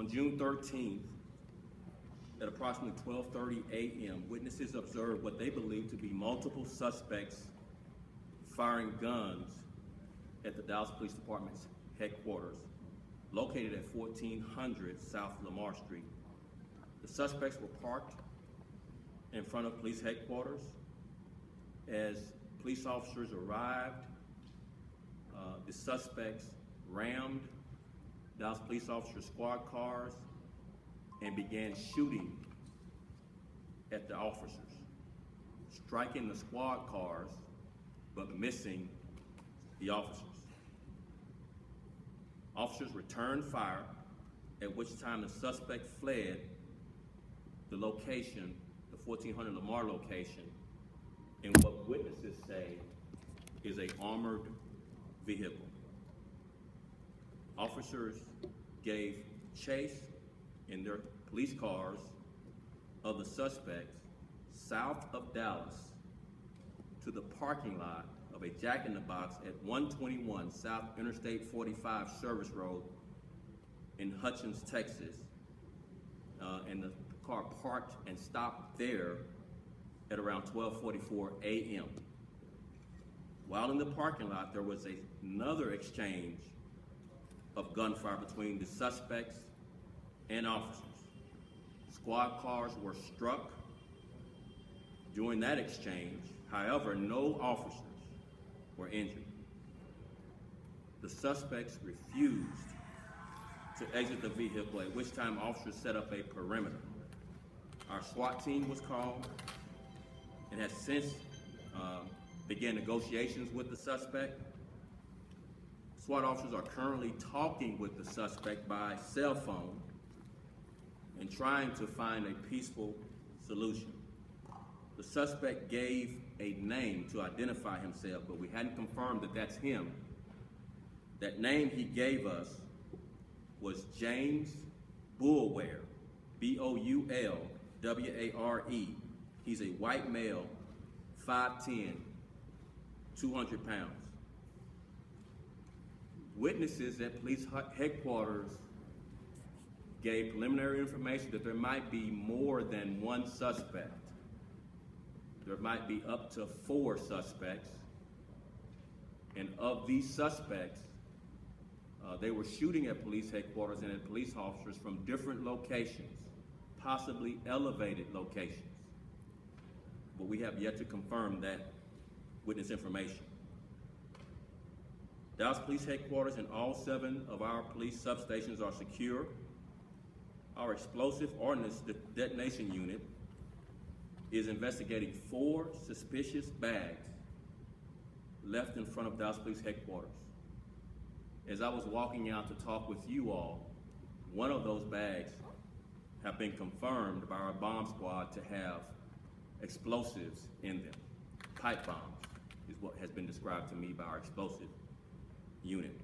On June 13th, at approximately 12:30 a.m., witnesses observed what they believed to be multiple suspects firing guns at the Dallas Police Department's headquarters, located at 1400 South Lamar Street. The suspects were parked in front of police headquarters. As police officers arrived, the suspects rammed Dallas police officer squad cars and began shooting at the officers, striking the squad cars but missing the officers. Officers returned fire, at which time the suspect fled the location, the 1400 Lamar location, in what witnesses say is an armored vehicle. Officers gave chase in their police cars of the suspects south of Dallas to the parking lot of a Jack in the Box at 121 South Interstate 45 Service Road in Hutchins, Texas. And the car parked and stopped there at around 12:44 a.m. While in the parking lot, there was another exchange of gunfire between the suspects and officers. Squad cars were struck during that exchange. However, no officers were injured. The suspects refused to exit the vehicle, at which time officers set up a perimeter. Our SWAT team was called and has since began negotiations with the suspect. SWAT officers are currently talking with the suspect by cell phone and trying to find a peaceful solution. The suspect gave a name to identify himself, but we hadn't confirmed that that's him. That name he gave us was James Boulware, B-O-U-L-W-A-R-E. He's a white male, 5'10", 200 pounds. Witnesses at police headquarters gave preliminary information that there might be more than one suspect. There might be up to 4 suspects. And of these suspects, they were shooting at police headquarters and at police officers from different locations, possibly elevated locations. But we have yet to confirm that witness information. Dallas Police Headquarters and all 7 of our police substations are secure. Our explosive ordnance detonation unit is investigating 4 suspicious bags left in front of Dallas Police Headquarters. As I was walking out to talk with you all, one of those bags have been confirmed by our bomb squad to have explosives in them. Pipe bombs is what has been described to me by our explosive unit.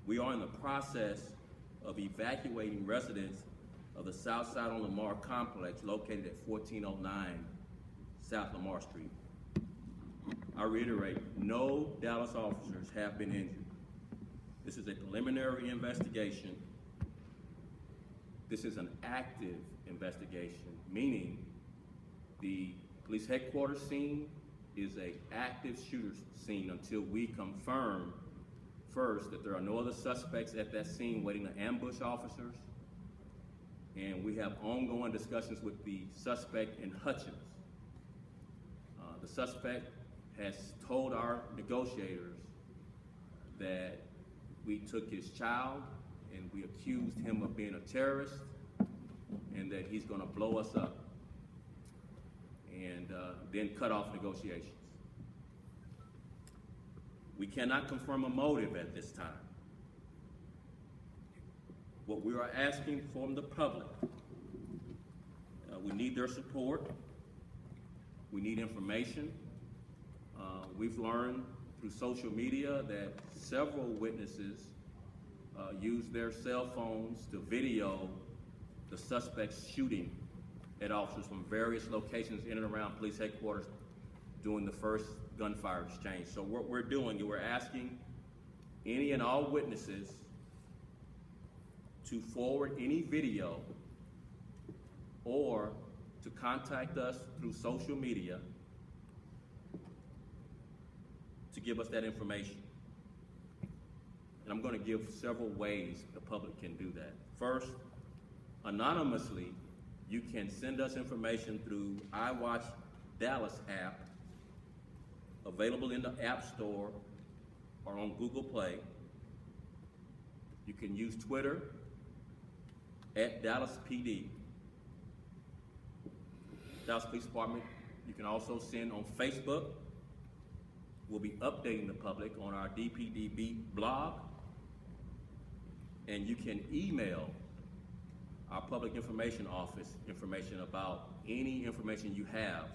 We are in the process of evacuating residents of the Southside on Lamar complex located at 1409 South Lamar Street. I reiterate, no Dallas officers have been injured. This is a preliminary investigation. This is an active investigation, meaning the police headquarters scene is an active shooter scene until we confirm first that there are no other suspects at that scene waiting to ambush officers. And we have ongoing discussions with the suspect in Hutchins. The suspect has told our negotiators that we took his child and we accused him of being a terrorist and that he's going to blow us up and then cut off negotiations. We cannot confirm a motive at this time. What we are asking from the public, we need their support. We need information. We've learned through social media that several witnesses used their cell phones to video the suspects shooting at officers from various locations in and around police headquarters during the first gunfire exchange. So what we're doing is we're asking any and all witnesses to forward any video or to contact us through social media to give us that information. And I'm going to give several ways the public can do that. First, anonymously, you can send us information through iWatch Dallas app, available in the App Store or on Google Play. You can use Twitter at Dallas PD, Dallas Police Department. You can also send on Facebook. We'll be updating the public on our DPDB blog. And you can email our public information office information about any information you have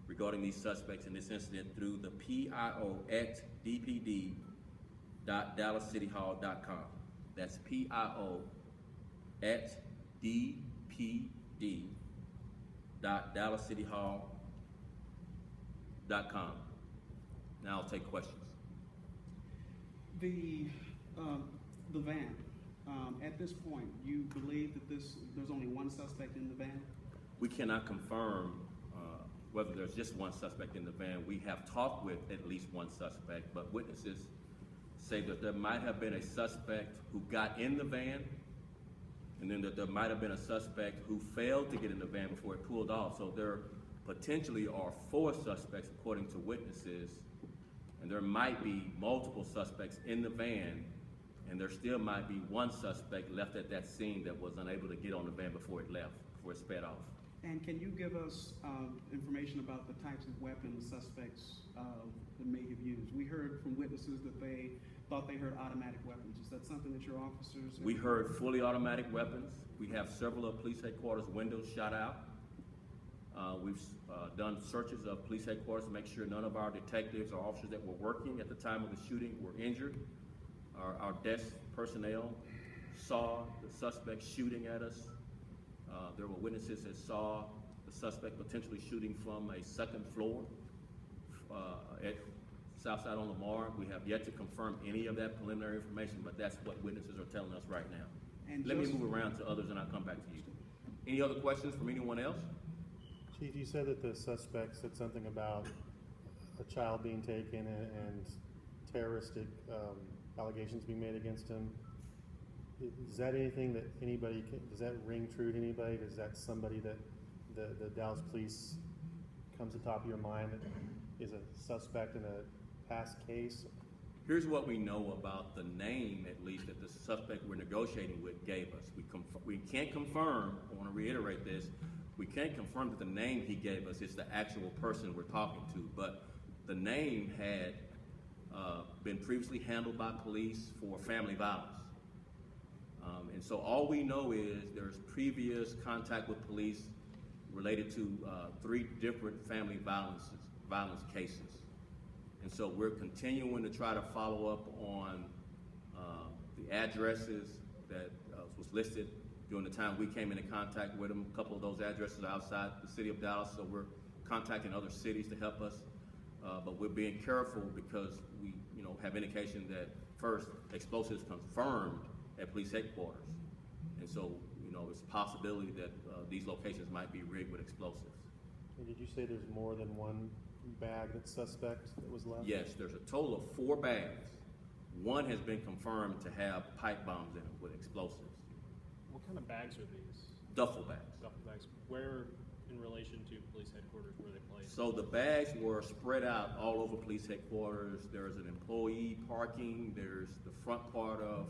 regarding these suspects in this incident through the PIO at dpd.dallascityhall.com. That's PIO at dpd.dallascityhall.com. Now I'll take questions. The van. At this point, you believe that there's only one suspect in the van? We cannot confirm whether there's just one suspect in the van. We have talked with at least one suspect, but witnesses say that there might have been a suspect who got in the van, and then that there might have been a suspect who failed to get in the van before it pulled off. So there potentially are 4 suspects according to witnesses, and there might be multiple suspects in the van, and there still might be one suspect left at that scene that was unable to get on the van before it left, before it sped off. And can you give us information about the types of weapons suspects that may have used? We heard from witnesses that they thought they heard automatic weapons. Is that something that your officers? We heard fully automatic weapons. We have several of police headquarters windows shot out. We've done searches of police headquarters to make sure none of our detectives or officers that were working at the time of the shooting were injured. Our desk personnel saw the suspect shooting at us. There were witnesses that saw the suspect potentially shooting from a second floor at Southside on Lamar. We have yet to confirm any of that preliminary information, but that's what witnesses are telling us right now. And let me move around to others and I'll come back to you. Any other questions from anyone else? Chief, you said that the suspect said something about a child being taken and terroristic allegations being made against him. Is that anything that anybody can, does that ring true to anybody? Is that somebody that the Dallas police comes to the top of your mind that is a suspect in a past case? Here's what we know about the name, at least, that the suspect we're negotiating with gave us. We can't confirm, I want to reiterate this, we can't confirm that the name he gave us is the actual person we're talking to, but the name had been previously handled by police for family violence. And so all we know is there's previous contact with police related to 3 different family violence cases. And so we're continuing to try to follow up on the addresses that was listed during the time we came into contact with them. A couple of those addresses are outside the city of Dallas, so we're contacting other cities to help us. But we're being careful because we have indication that, first, explosives confirmed at police headquarters. And so, it's a possibility that these locations might be rigged with explosives. And did you say there's more than one bag that's suspect that was left? Yes, there's a total of 4 bags. One has been confirmed to have pipe bombs in it with explosives. What kind of bags are these? Duffel bags. Duffel bags. Where, in relation to police headquarters, were they placed? So the bags were spread out all over police headquarters. There's an employee parking. There's the front part of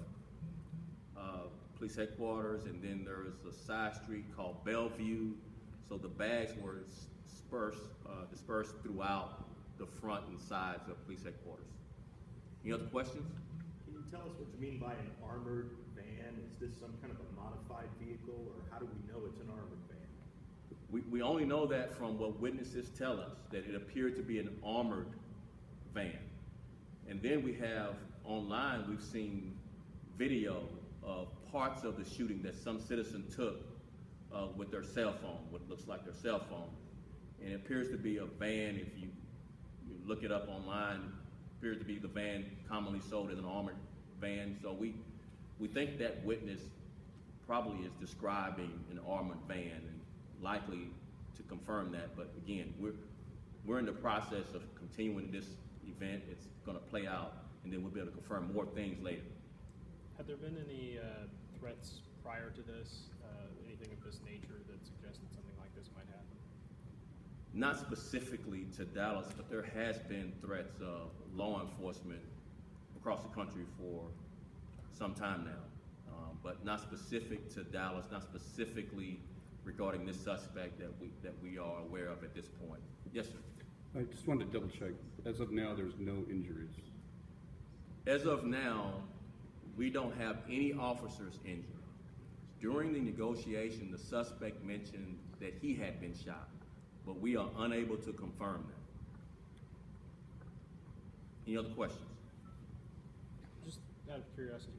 police headquarters, and then there's a side street called Bellevue. So the bags were dispersed throughout the front and sides of police headquarters. Any other questions? Can you tell us what you mean by an armored van? Is this some kind of a modified vehicle, or how do we know it's an armored van? We only know that from what witnesses tell us, that it appeared to be an armored van. And then we have online, we've seen video of parts of the shooting that some citizen took with their cell phone, what looks like their cell phone. And it appears to be a van. If you look it up online, it appears to be the van commonly sold as an armored van. So we We think that witness probably is describing an armored van and likely to confirm that, but again, we're in the process of continuing this event. It's gonna play out, and then we'll be able to confirm more things later. Had there been any threats prior to this, anything of this nature that suggested something like this might happen? Not specifically to Dallas, but there has been threats of law enforcement across the country for some time now. But not specific to Dallas, not specifically regarding this suspect that we are aware of at this point. Yes, sir. I just wanted to double check. As of now, there's no injuries. As of now, we don't have any officers injured. During the negotiation, the suspect mentioned that he had been shot, but we are unable to confirm that. Any other questions? Just out of curiosity,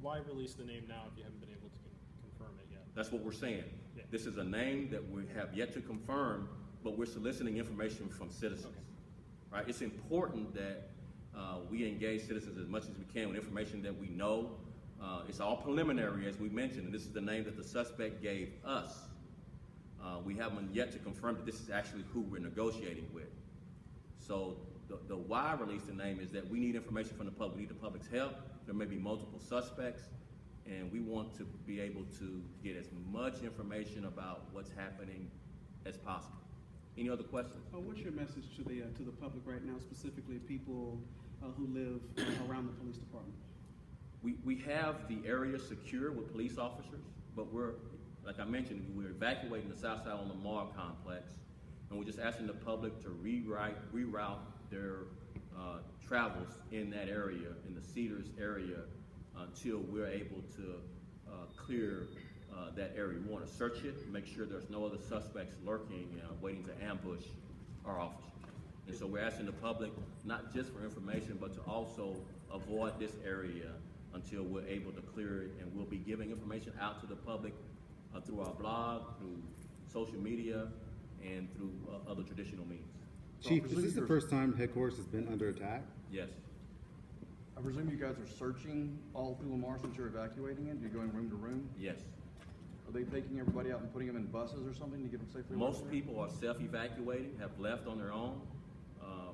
why release the name now if you haven't been able to confirm it yet? That's what we're saying. Yeah. This is a name that we have yet to confirm, but we're soliciting information from citizens. Okay. Right? It's important that we engage citizens as much as we can with information that we know. It's all preliminary, as we mentioned, and this is the name that the suspect gave us. We haven't yet to confirm that this is actually who we're negotiating with. So the why release the name is that we need information from the public. We need the public's help. There may be multiple suspects, and we want to be able to get as much information about what's happening as possible. Any other questions? What's your message to the public right now, specifically people who live around the police department? We have the area secure with police officers, but we're, like I mentioned, we're evacuating the Southside on Lamar complex, and we're just asking the public to reroute their travels in that area, in the Cedars area, until we're able to clear that area. We want to search it, make sure there's no other suspects lurking, waiting to ambush our officers. And so we're asking the public, not just for information, but to also avoid this area until we're able to clear it. And we'll be giving information out to the public through our blog, through social media, and through other traditional means. Chief, is this the first time headquarters has been under attack? Yes. I presume you guys are searching all through Lamar since you're evacuating it? You're going room to room? Yes. Are they taking everybody out and putting them in buses or something to get them safely? away Most from people are self-evacuating, have left on their own.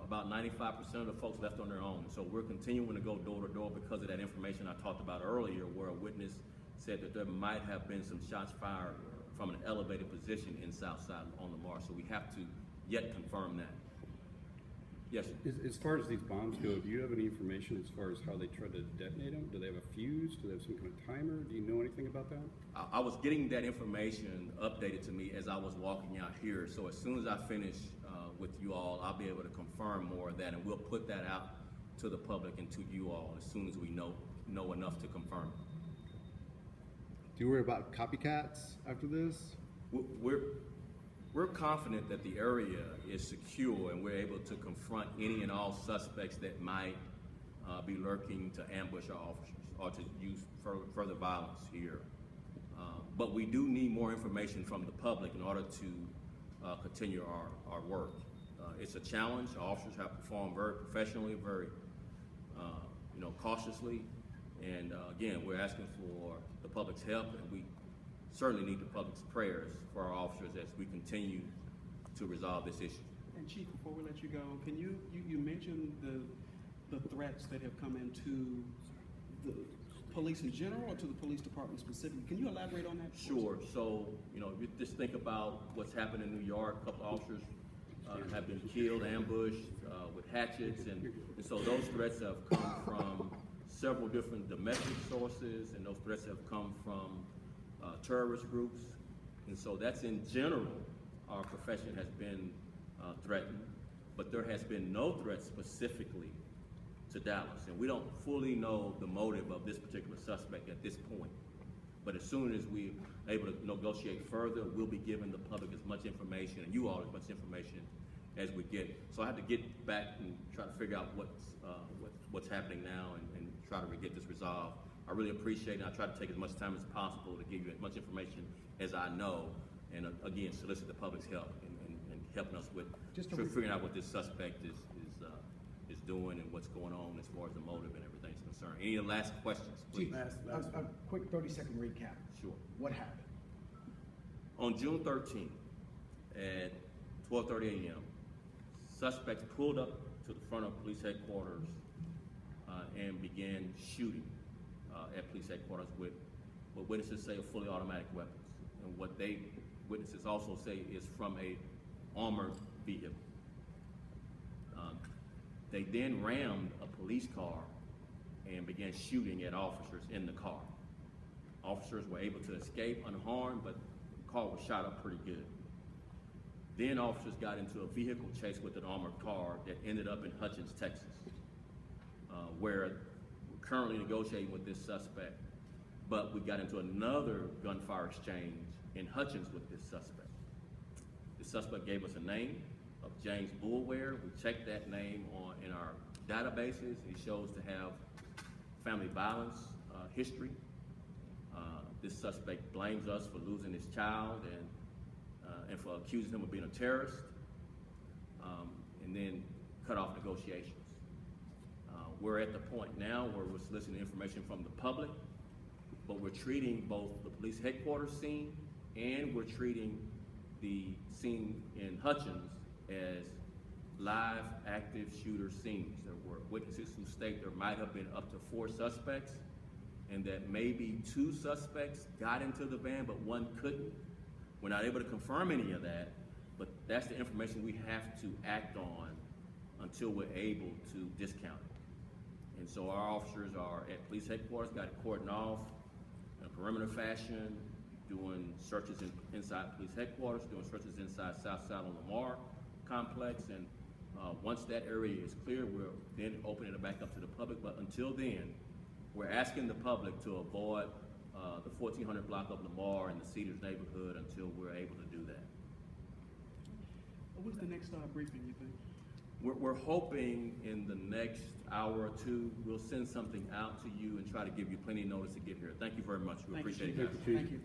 About 95% of the folks left on their own. So we're continuing to go door to door because of that information I talked about earlier, where a witness said that there might have been some shots fired from an elevated position in Southside on Lamar. So we have to yet confirm that. Yes, sir. As far as these bombs go, do you have any information as far as how they try to detonate them? Do they have a fuse? Do they have some kind of timer? Do you know anything about that? I was getting that information updated to me as I was walking out here. So as soon as I finish with you all, I'll be able to confirm more of that, and we'll put that out to the public and to you all as soon as we know enough to confirm. Do you worry about copycats after this? We're confident that the area is secure, and we're able to confront any and all suspects that might be lurking to ambush our officers or to use further violence here. But we do need more information from the public in order to continue our work. It's a challenge. Our officers have performed very professionally, very cautiously, and again, we're asking for the public's help, and we certainly need the public's prayers for our officers as we continue to resolve this issue. And Chief, before we let you go, can you mentioned the threats that have come into the police in general or to the police department specifically? Can you elaborate on that? Sure. So, you just think about what's happened in New York. A couple of officers have been killed, ambushed with hatchets, and so those threats have come from several different domestic sources, and those threats have come from terrorist groups. And so that's in general, our profession has been threatened, but there has been no threat specifically to Dallas, and we don't fully know the motive of this particular suspect at this point. But as soon as we're able to negotiate further, we'll be giving the public as much information, and you all as much information as we get. So I have to get back and try to figure out what's happening now and try to get this resolved. I really appreciate it. I try to take as much time as possible to give you as much information as I know, and again, solicit the public's help and helping us with figuring out what this suspect is doing and what's going on as far as the motive and everything is concerned. Any last questions, please? Chief, a quick 30-second recap. Sure. What happened? On June 13th at 12:30 a.m., suspects pulled up to the front of police headquarters and began shooting at police headquarters with what witnesses say are fully automatic weapons. And what witnesses also say is from a armored vehicle. They then rammed a police car and began shooting at officers in the car. Officers were able to escape unharmed, but the car was shot up pretty good. Then officers got into a vehicle chase with an armored car that ended up in Hutchins, Texas, where we're currently negotiating with this suspect. But we got into another gunfire exchange in Hutchins with this suspect. The suspect gave us a name of James Bullware. We checked that name in our databases. He shows to have family violence history. This suspect blames us for losing his child and for accusing him of being a terrorist, and then cut off negotiations. We're at the point now where we're soliciting information from the public, but we're treating both the police headquarters scene and we're treating the scene in Hutchins as live active shooter scenes. There were witnesses who state there might have been up to 4 suspects and that maybe 2 suspects got into the van, but 1 couldn't. We're not able to confirm any of that, but that's the information we have to act on until we're able to discount it. And so our officers are at police headquarters, got it cordoned off in a perimeter fashion, doing searches inside police headquarters, doing searches inside Southside on Lamar complex, and once that area is clear, we're then opening it back up to the public. But until then, we're asking the public to avoid the 1400 block of Lamar and the Cedars neighborhood until we're able to do that. What's the next briefing, you think? We're hoping in the next hour or 2, we'll send something out to you and try to give you plenty of notice to get here. Thank you very much. We Thank you, appreciate Chief. it, guys. Thank you.